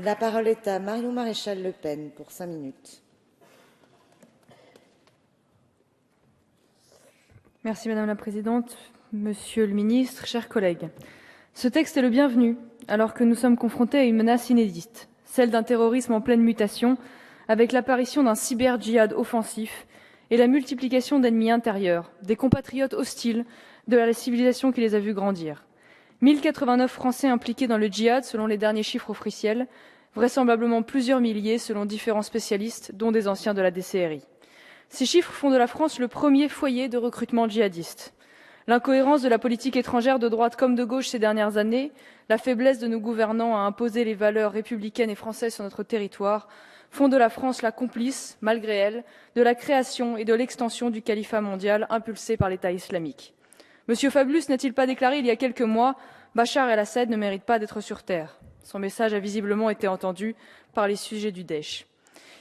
La parole est à Marion Maréchal Le Pen pour 5 minutes. Merci Madame la Présidente, Monsieur le Ministre, chers collègues. Ce texte est le bienvenu, alors que nous sommes confrontés à une menace inédite, celle d'un terrorisme en pleine mutation, avec l'apparition d'un cyber-djihad offensif et la multiplication d'ennemis intérieurs, des compatriotes hostiles de la civilisation qui les a vus grandir. 1089 Français impliqués dans le djihad, selon les derniers chiffres officiels, vraisemblablement plusieurs milliers selon différents spécialistes, dont des anciens de la DCRI. Ces chiffres font de la France le premier foyer de recrutement djihadiste. L'incohérence de la politique étrangère de droite comme de gauche ces dernières années, la faiblesse de nos gouvernants à imposer les valeurs républicaines et françaises sur notre territoire, font de la France la complice, malgré elle, de la création et de l'extension du califat mondial impulsé par l'État islamique. Monsieur Fabius n'a-t-il pas déclaré il y a quelques mois « Bachar el-Assad ne mérite pas d'être sur terre ». Son message a visiblement été entendu par les sujets du Daesh.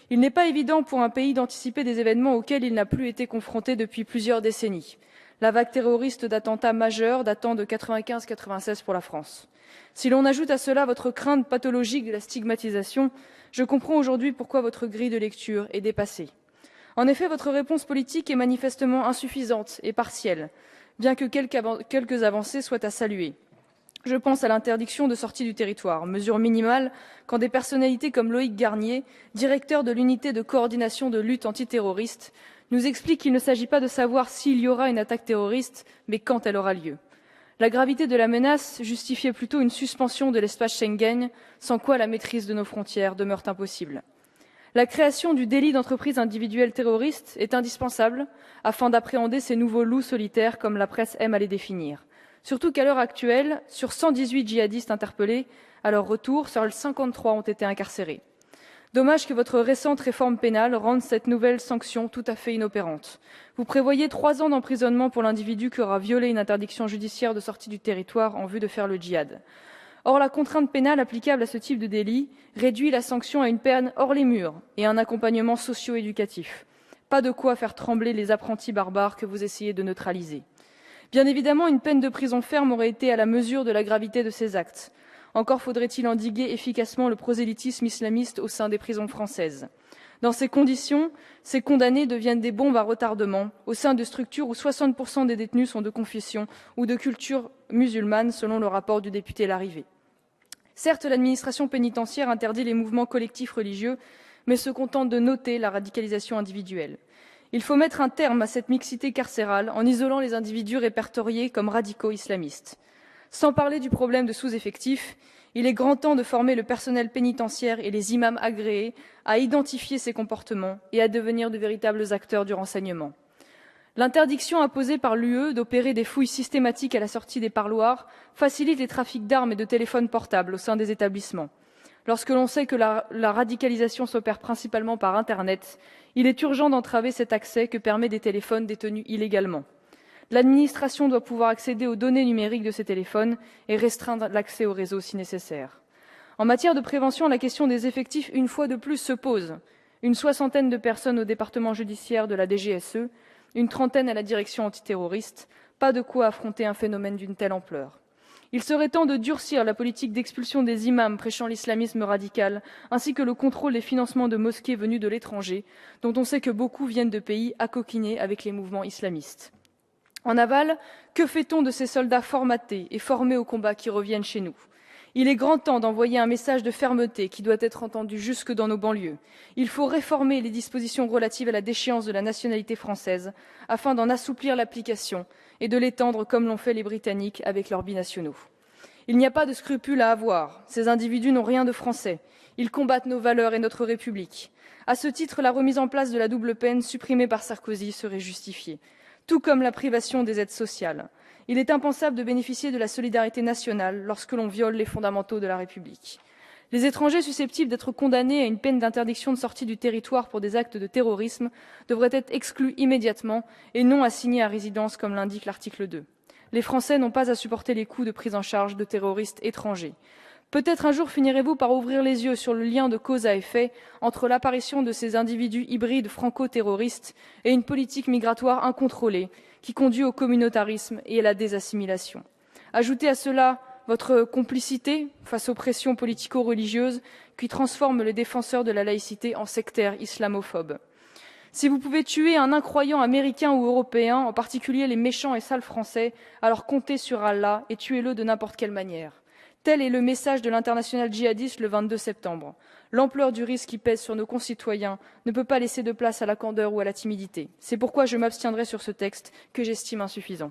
Il n'est pas évident pour un pays d'anticiper des événements auxquels il n'a plus été confronté depuis plusieurs décennies. La vague terroriste d'attentats majeurs datant de 95-96 pour la France. Si l'on ajoute à cela votre crainte pathologique de la stigmatisation, je comprends aujourd'hui pourquoi votre grille de lecture est dépassée. En effet, votre réponse politique est manifestement insuffisante et partielle, bien que quelques avancées soient à saluer. Je pense à l'interdiction de sortie du territoire, mesure minimale quand des personnalités comme Loïc Garnier, directeur de l'unité de coordination de lutte antiterroriste, nous expliquent qu'il ne s'agit pas de savoir s'il y aura une attaque terroriste, mais quand elle aura lieu. La gravité de la menace justifiait plutôt une suspension de l'espace Schengen, sans quoi la maîtrise de nos frontières demeure impossible. La création du délit d'entreprise individuelle terroriste est indispensable afin d'appréhender ces nouveaux loups solitaires comme la presse aime à les définir. Surtout qu'à l'heure actuelle, sur 118 djihadistes interpellés, à leur retour, seuls 53 ont été incarcérés. Dommage que votre récente réforme pénale rende cette nouvelle sanction tout à fait inopérante. Vous prévoyez 3 ans d'emprisonnement pour l'individu qui aura violé une interdiction judiciaire de sortie du territoire en vue de faire le djihad. Or, la contrainte pénale applicable à ce type de délit réduit la sanction à une peine hors les murs et un accompagnement socio-éducatif. Pas de quoi faire trembler les apprentis barbares que vous essayez de neutraliser. Bien évidemment, une peine de prison ferme aurait été à la mesure de la gravité de ces actes. Encore faudrait-il endiguer efficacement le prosélytisme islamiste au sein des prisons françaises. Dans ces conditions, ces condamnés deviennent des bombes à retardement au sein de structures où 60% des détenus sont de confession ou de culture musulmane, selon le rapport du député Larrivé. Certes, l'administration pénitentiaire interdit les mouvements collectifs religieux, mais se contente de noter la radicalisation individuelle. Il faut mettre un terme à cette mixité carcérale en isolant les individus répertoriés comme radicaux islamistes. Sans parler du problème de sous-effectifs, il est grand temps de former le personnel pénitentiaire et les imams agréés à identifier ces comportements et à devenir de véritables acteurs du renseignement. L'interdiction imposée par l'UE d'opérer des fouilles systématiques à la sortie des parloirs facilite les trafics d'armes et de téléphones portables au sein des établissements. Lorsque l'on sait que la radicalisation s'opère principalement par Internet, il est urgent d'entraver cet accès que permettent des téléphones détenus illégalement. L'administration doit pouvoir accéder aux données numériques de ces téléphones et restreindre l'accès au réseau si nécessaire. En matière de prévention, la question des effectifs, une fois de plus, se pose. Une 60aine de personnes au département judiciaire de la DGSE, une 30aine à la direction antiterroriste, pas de quoi affronter un phénomène d'une telle ampleur. Il serait temps de durcir la politique d'expulsion des imams prêchant l'islamisme radical, ainsi que le contrôle des financements de mosquées venues de l'étranger, dont on sait que beaucoup viennent de pays acoquinés avec les mouvements islamistes. En aval, que fait-on de ces soldats formatés et formés au combat qui reviennent chez nous ? Il est grand temps d'envoyer un message de fermeté qui doit être entendu jusque dans nos banlieues. Il faut réformer les dispositions relatives à la déchéance de la nationalité française afin d'en assouplir l'application et de l'étendre comme l'ont fait les Britanniques avec leurs binationaux. Il n'y a pas de scrupules à avoir. Ces individus n'ont rien de français. Ils combattent nos valeurs et notre République. À ce titre, la remise en place de la double peine supprimée par Sarkozy serait justifiée, tout comme la privation des aides sociales. Il est impensable de bénéficier de la solidarité nationale lorsque l'on viole les fondamentaux de la République. Les étrangers susceptibles d'être condamnés à une peine d'interdiction de sortie du territoire pour des actes de terrorisme devraient être exclus immédiatement et non assignés à résidence comme l'indique l'article 2. Les Français n'ont pas à supporter les coûts de prise en charge de terroristes étrangers. Peut-être un jour finirez-vous par ouvrir les yeux sur le lien de cause à effet entre l'apparition de ces individus hybrides franco-terroristes et une politique migratoire incontrôlée qui conduit au communautarisme et à la désassimilation. Ajoutez à cela votre complicité face aux pressions politico-religieuses qui transforment les défenseurs de la laïcité en sectaires islamophobes. Si vous pouvez tuer un incroyant américain ou européen, en particulier les méchants et sales Français, alors comptez sur Allah et tuez-le de n'importe quelle manière. Tel est le message de l'international djihadiste le 22 septembre. L'ampleur du risque qui pèse sur nos concitoyens ne peut pas laisser de place à la candeur ou à la timidité. C'est pourquoi je m'abstiendrai sur ce texte que j'estime insuffisant.